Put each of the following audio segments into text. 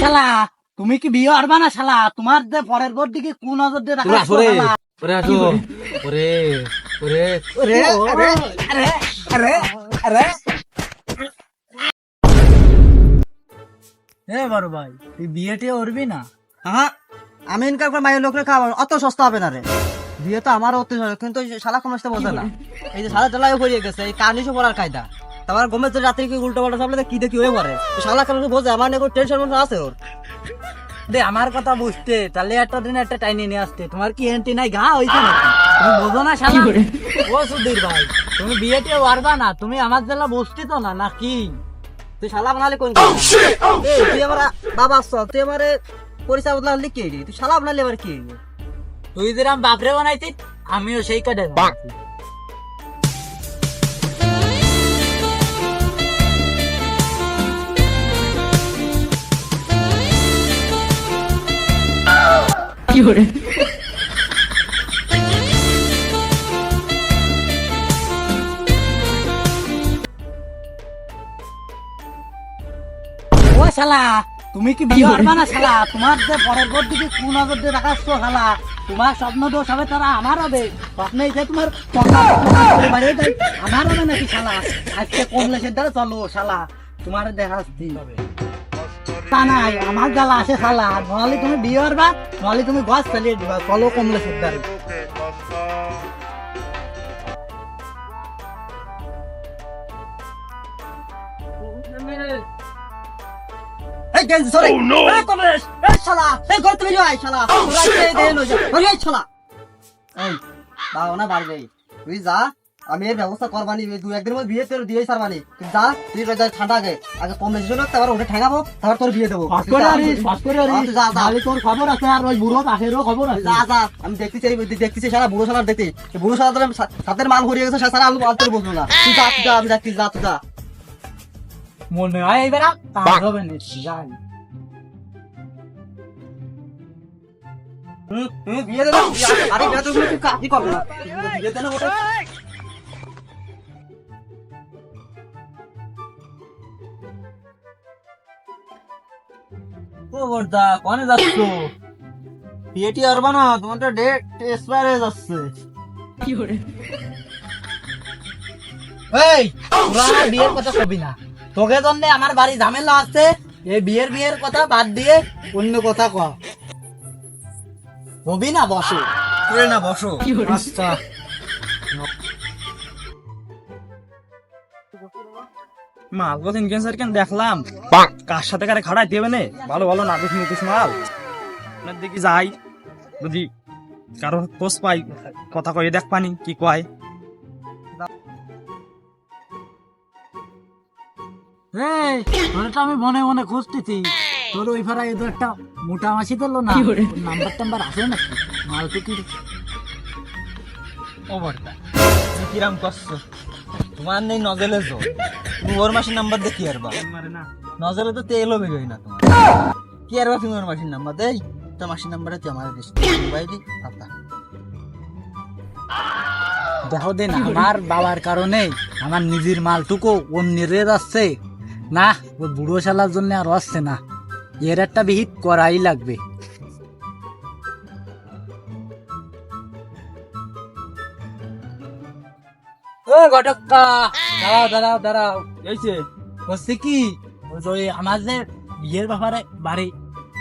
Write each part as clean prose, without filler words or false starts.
শালা তুমি কি বিয়ে করবা না শালা? তোমার যে পরের বোর দিকে কোন নজর দিয়ে রাখা ওরে ওরে আসো ওরে ওরে ওরে আরে আরে আরে আরে এ বড় ভাই তুই বিয়েটে করবি না? হ্যাঁ আমি ইনকাম করে মায়ের লোকের খাবার অত সস্তা হবে না রে। বিয়ে তো আমারও অতি সস্তা, কিন্তু শালা কমাসতে বোঝে না। এই যে শালা জ্বালায় পড়িয়ে গেছে, এই কার্নিশও পড়ার কায়দা। তারপর গমের যে রাত্রে কি উল্টো পাল্টা সামনে কি দেখি হয়ে পড়ে, শালা কারণে বোঝে আমার নিয়ে টেনশন আছে ওর। দে আমার কথা বুঝতে তাহলে একটা দিন একটা টাইনি নিয়ে আসতে। তোমার কি এন্টি নাই ঘা হইছে নাকি? তুমি বোঝো না শালা? ও সুধীর ভাই তুমি বিয়েটে করবা না? তুমি আমার জেলা বসতি তো না নাকি? তুই শালা বানালে কোন তুই আমার বাবা আসছ, তুই আমার পরিচয় বদলালি কি তুই শালা বানালে এবার কি? তুই যেরাম বাপরে বানাইতি আমিও সেই কাটে কি করে ও শালা তুমি কি বিয়ে করবা না শালা? তোমার যে পরের ঘর দিকে কোন নজর দিয়ে রাখাচ্ছ শালা? তোমার স্বপ্ন দোষ হবে তারা আমার হবে, স্বপ্নে যে তোমার আমার হবে নাকি শালা? আজকে কমলেশের দ্বারা চলো শালা, তোমার দেখাচ্ছি তা নাই আমার জ্বালা আসে শালা। নলে তুমি বিয়ে করবা, নলে তুমি গাছ চালিয়ে দিবা। চলো কমলেশের দ্বারা। এই গেঞ্জি সরে এই কমলেশ এই শালা এই ঘর তুমি যাই শালা তোরা এই দে লই যা ওই এই শালা এই দাও না বাড়ি যাই তুই যা আমি এর ব্যবস্থা করবানি দুই একদিনের মধ্যে বিয়ে তোর দিয়েই সারবানি তুই যা তুই যা ঠান্ডা আগে আগে কমলেশ জন্য তারপর ওটা ঠেঙাবো তারপর তোর বিয়ে দেবো তোর খবর আছে আর ওই বুড়ো পাশেরও খবর আছে। যা যা আমি দেখতেছি সারা বুড়ো শালার দেখতে বুড়ো শালা তোর সাথের মাল হরিয়ে গেছে সারা আমি বলতে বলবো না তুই যা তুই যা আমি যাচ্ছি যা তুই যা মনে হয় এবার কাজ হবে না যাই। বিয়ে দেবো আরে বিয়ে দেবো তুই কাজই করবো না বিয়ে দেবো ওটা ও বর্দা কোনে যাচ্ছ? বিয়েটি আরবা না তোমারটা ডেট এক্সপায়ার হয়ে যাচ্ছে কি করে এই তোরা আমার বিয়ের কথা কবি না, তোকে জন্য আমার বাড়ি ঝামেলা আছে। এই বিয়ের কথা বাদ দিয়ে অন্য কথা ক কবি না? বসে তুই না বসো আচ্ছা মাল বলতে ইনফ্লুয়েন্সার কেন দেখলাম কার সাথে কারে খাড়াই দেবে না ভালো ভালো নাটক নিতিস মাল আপনার দিকে যাই যদি কারো খোঁজ পাই কথা কয়ে দেখ পানি কি কয় এই তোরটা আমি মনে মনে খুঁজতেছি। তোর ওই ফারা এদের একটা মোটা মাছি দিল না, নাম্বার টাম্বার আছে নাকি? মাল তো কি ও বড়টা তুমি কিরাম করছো তোমার নেই নজলে জো তুমি ওর মাসির নাম্বার দিয়ে কি আরবা মারে না নজলে তো তেলও বেরোয় না তোমার কি আরবা তুমি ওর মাসির নাম্বার দেই তো মাসির নাম্বারে তুই আমার মোবাইলই পাতা দেখো দিন আমার বাবার কারণে আমার নিজের মালটুকু অন্যের যাচ্ছে না। ও বুড়ো শালার জন্য আর আসছে না, এর একটা বিহিত করাই লাগবে। ও ঘটকটা দাঁড়াও দাঁড়াও দাঁড়াও। এইছে বলছি কি ওই আমার যে বিয়ের ব্যাপারে বাড়ি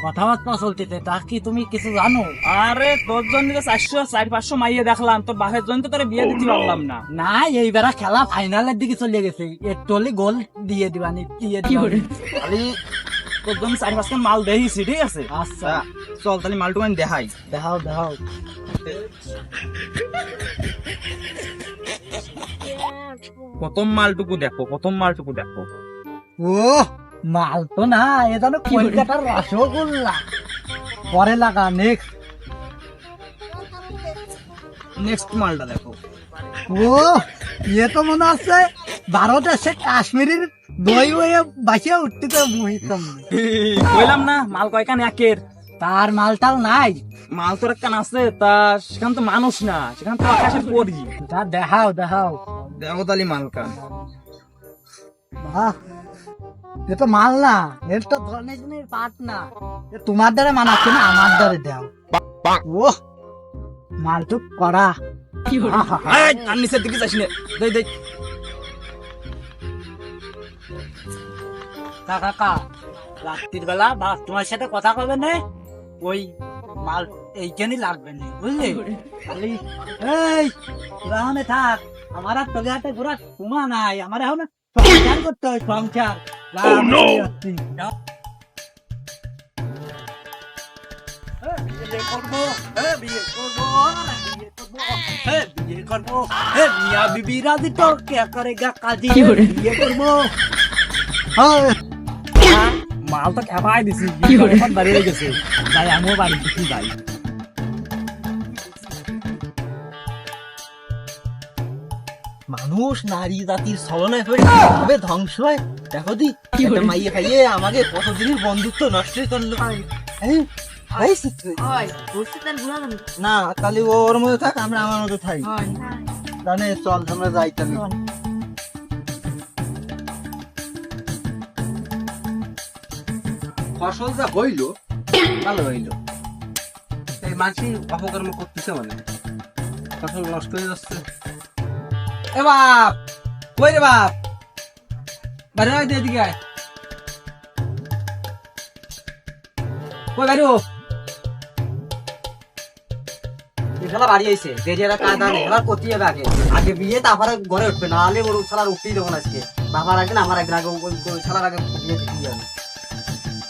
কথাবার্তা চলতেছে, তা কি তুমি কিছু জানো? আরে তোর জন্য 400-500 মাইয়ে দেখলাম, তোর বাপের জন্য তো তোর বিয়ে দিতে পারলাম না। না এইবার খেলা ফাইনালের দিকে চলে গেছে, একটু গোল দিয়ে দিবানি দিয়ে দিবানি। খালি তোর জন্য 4-5 মাল দেখিছি, ঠিক আছে? আচ্ছা চল তাহলে মালটু আমি দেখাই। দেখাও দেখাও। প্রথম মালটুকু দেখো, প্রথম মালটুকু দেখো। ও মাল তো না, এ যেন কলকাতার রসগোল্লা। পরে লাগা নেক্সট নেক্সট মালটা দেখো। ও ইয়ে তো মনে আছে ভারত এসে কাশ্মীরের দই হয়ে বাসিয়া উঠতে তো মুহিতম। কইলাম না মাল কয়খান একের। তার মালটাল নাই, মাল তোর একখান আছে, তা সেখান তো মানুষ না, সেখান তো আকাশের পরি। তা দেখাও দেখাও। দেখো তাহলে মালকা বাহ এ তো মাল না, এর তো ধনের পাট না। এ তোমার দ্বারা মানাচ্ছে না, আমার দ্বারা দাও। ও মাল তো কড়া। আহা, এই, আর নিচের দিকে যাস নে। দেই দেই। কাকা রাত্রির বেলা বা তোমার সাথে কথা কবে না, ওই মাল এইখানে লাগবে না, বুঝলি? খালি এই রাহনে থাক, আমার আর তোকে হাতে পুরা কুমা নাই, আমার এখন সংসার করতে হয়, সংসার। যাও। বিয়ে করবো, বিয়ে করবো, বিয়ে করবো, বিয়ে করবো, মিয়া বিবি রাজি তো কে করেগা কাজী, বিয়ে করবো। মাল তো খেপাই দিছি, বাড়ি হয়ে গেছে। যাই আমিও বাড়ি দিচ্ছি, যাই। মানুষ নারী জাতির ছলনায় পড়ে হবে ধ্বংস হয়। দেখো দি একটা মাইয়ে খাইয়ে আমাকে কতদিনের বন্ধুত্ব নষ্ট করলো। এই, এই চিত্র। না তাহলে ও ওর মধ্যে থাক, আমরা আমার মধ্যে থাকি। জানে চল আমরা যাই তাহলে। ফসল যা হইল ভালো হইল, এই মানসি অপকর্ম করতেছে, মানে ফসল নষ্ট হয়ে যাচ্ছে। এ বাপ, কই রে বাপ, বাড়ি নয় এদিকে আয়। কই বাড়ি ও? খেলা বাড়ি আইছে, দেরি একটা কায়দা নেই, এবার করতে যাবে আগে। আগে বিয়ে তারপরে ঘরে উঠবে, না হলে ওর শালার উঠতেই দেবো না আজকে। বাবার আগে না আমার একদিন আগে শালার আগে বিয়ে দিতে যাবে।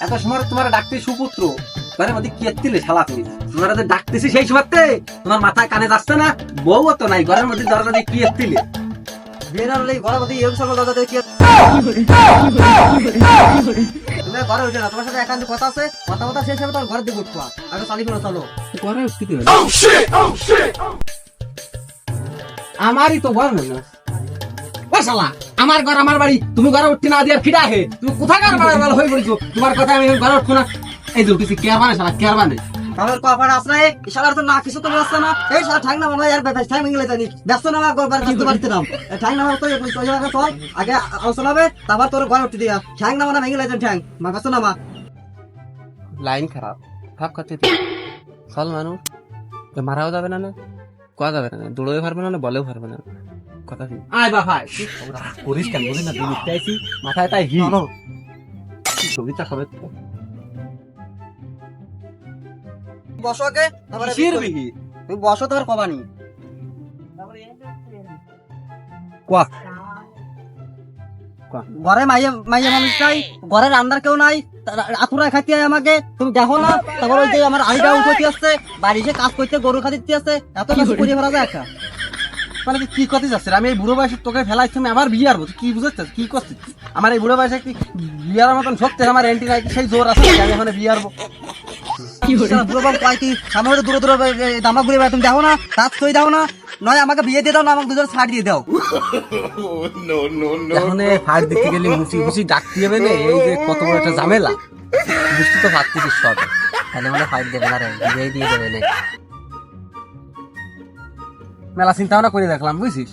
এত সময় তোমার ডাকতে সুপুত্র, ঘরের মধ্যে কি এত্তিলে শালা তুমি? তোমার ডাকতেছি সেই সময়তে তোমার মাথায় কানে যাচ্ছে না? বউ তো নাই ঘরের মধ্যে, দরজা দিয়ে কি এত্তিলে? বিয়ে না হলে ঘরের মধ্যে এরকম সময় দরজা দিয়ে কি তুমি ঘরে উঠে না, তোমার সাথে একান্ত কথা আছে, কথা শেষ হবে তোমার ঘরের দিকে উঠবা। আগে চালি করে চলো, ঘরে উঠতে দিবে। আমারই তো ঘর মনে শালা, আমার ঘর আমার বাড়ি, তুমি ঘরে উঠতে না দিয়ে ফিরা হে, তুমি কোথায় ঘর বাড়া হয়ে পড়েছো? তোমার কথা আমি ঘরে উঠবো না। এই যে উঠেছি কেয়ার মানে শালা, কেয়ার মানে তাহলে কপার আসলে শালার তো না কিছু তো ব্যস্ত না। এই শালা ঠাং না মনে হয় আর ব্যস্ত ঠাং মিলে জানি ব্যস্ত না, আমার ঘর ব্যস্ত বাড়তে নাম ঠাং না তো চল আগে আলোচনা হবে, তারপর তোর ঘরে উঠতে দিয়া ঠাং না মানে ভেঙে লাগছেন ঠ্যাং মা ব্যস্ত না মা। লাইন খারাপ খারাপ করতে চল মানুষ মারাও যাবে না, কোয়া যাবে না, দৌড়ে পারবে না, বলেও পারবে না। কথা কি আয় বাবা করিস কেন বলি না, দিন চাইছি মাথায় তাই হি ছবিটা হবে। বসো আগে, তারপরে তুমি বসো, তোমার কবানি কোয়া ঘরে মাইয়া মাইয়া মানুষ নাই, ঘরের আন্দার কেউ নাই, আতুরা খাইতে আমাকে তুমি দেখো না। তারপর ওই যে আমার আইডা উঠতে আসছে, বাড়ি যে কাজ করতে গরু খাদিতে আসছে, এত কিছু করে ফেলা যায় একটা। মানে কি করতে যাচ্ছে? আমি এই বুড়ো বয়সে তোকে ফেলাইছি, আমি আবার বিয়ে আরবো, কি বুঝাচ্ছিস? কি করছিস? আমার এই বুড়ো বয়সে কি বিয়ার মতন শক্তি আমার এন্টি নাই, সেই জোর আছে আমি এখন বিয়ে আরবো। বুড়ো বাবু কয় কি সামনে দূরে দূরে দামা ঘুরে বেড়া, তুমি দেখো না, তার তুই দাও না, নয় আমাকে বিয়ে দিয়ে দাও না, আমাকে দুজন ছাড় দিয়ে দাও। এখন ফাড় দিতে গেলে মুচি মুচি ডাকতে হবে না, এই যে কত বড় একটা ঝামেলা বুঝতে তো পারতেছিস সব। তাহলে মানে ফাইট দেবে না রে, বিয়ে দিয়ে দেবে না। মেলা চিন্তা ভাবনা করে দেখলাম বুঝছিস,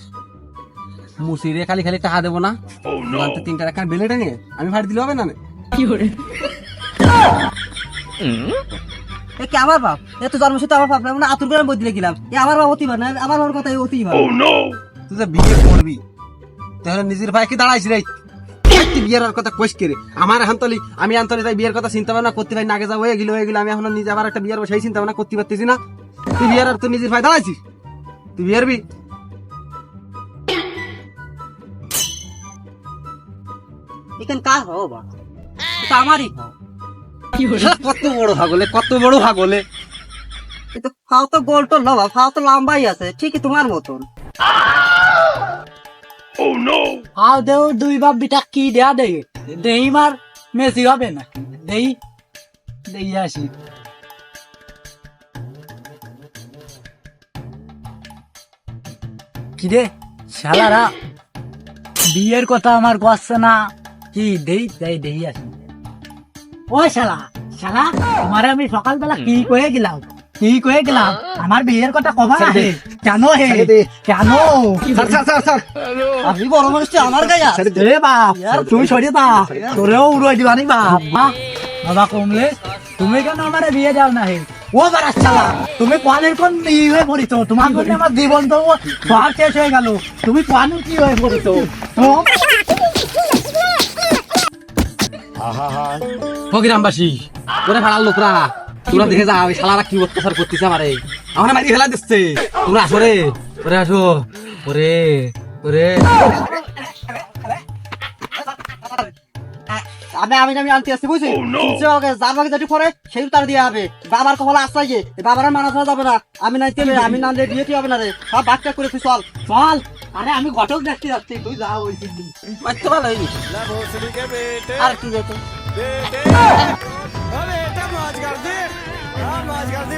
মুসি রে খালি খালি টাকা দেবো না, 3টা টাকার বেলেটা নিয়ে আমি ফাইট দিলে হবে না? কি করে আমার বাপ এত জন্মসূত্রে আমার বাপ না, আতুর করে বদলে গেলাম, আমার বাপ অতি না, আমার বাবার কথা অতি ভালো। তুই যে বিয়ে করবি তাহলে নিজের ভাইকে দাঁড়াইছি রে, বিয়ের কথা কোশ করে আমার এখন তলি আমি আন্তলি তাই বিয়ের কথা চিন্তা ভাবনা করতে পারি না, আগে যা হয়ে গেল আমি এখন নিজে আবার একটা বিয়ের সেই চিন্তা ভাবনা করতে পারতেছি না। তুই বিয়ের আর তুই নিজের ভাই দাঁড়াইছিস, তুই বিয়েরবি এখানে কার হো বা আমারই কত বড় হাগলে, কত বড় হাগলে, ফাও তো গোল টোল না, ফাও তো লম্বাই আছে ঠিকই তোমার মতন। আও দেও দুই বাপ বিটা কি দেয়া দে, দেই মার মেসি হবে না, দেই দেই আসি। কি রে শালারা বিয়ের কথা আমার করছে না, কি দেই দেই দেই আসি। ও শালা শালা তোমারে আমি সকালবেলা কি কয়ে গেলাম, কি কয়ে গেলাম আমার বিয়ের কথা কবা না হে কেন হে কেন আপনি বড় মানুষ আমার গায়ে এ বাপ তুমি সরিয়ে দা তোরেও উড়াই দিবানি বাপ বাবা কমলে তুমি কেন আমার বিয়ে দাও না হে ও বারাস চালা তুমি কোয়ানের কোন ই হয়ে পড়িত তোমার জন্য আমার জীবন তো সব শেষ হয়ে গেল তুমি কোয়ানের কি হয়ে পড়িত ও গ্রামবাসী তোরা ভাড়ার লোকরা তোরা দেখে যা ওই শালারা কি অত্যাচার করতেছে আমারে আমার মারি ফেলা দিচ্ছে তোমরা আসো রে ওরে আসো ওরে ওরে আমি আনতে আসছি বুঝছি যার বাকি যেটি করে সেই তার দিয়ে হবে বাবার কপালে আসতে গিয়ে বাবার মানা ছাড়া যাবে না আমি নাইতে আমি না আনলে বিয়ে হবে না রে সব বাচ্চা করে তুই চল চল আরে আমি ঘটক দেখতে যাচ্ছি তুই যা ওই মারতে ভালো হয়নি আর কি যেত बेटा मौज कर दे हाँ मौज कर दे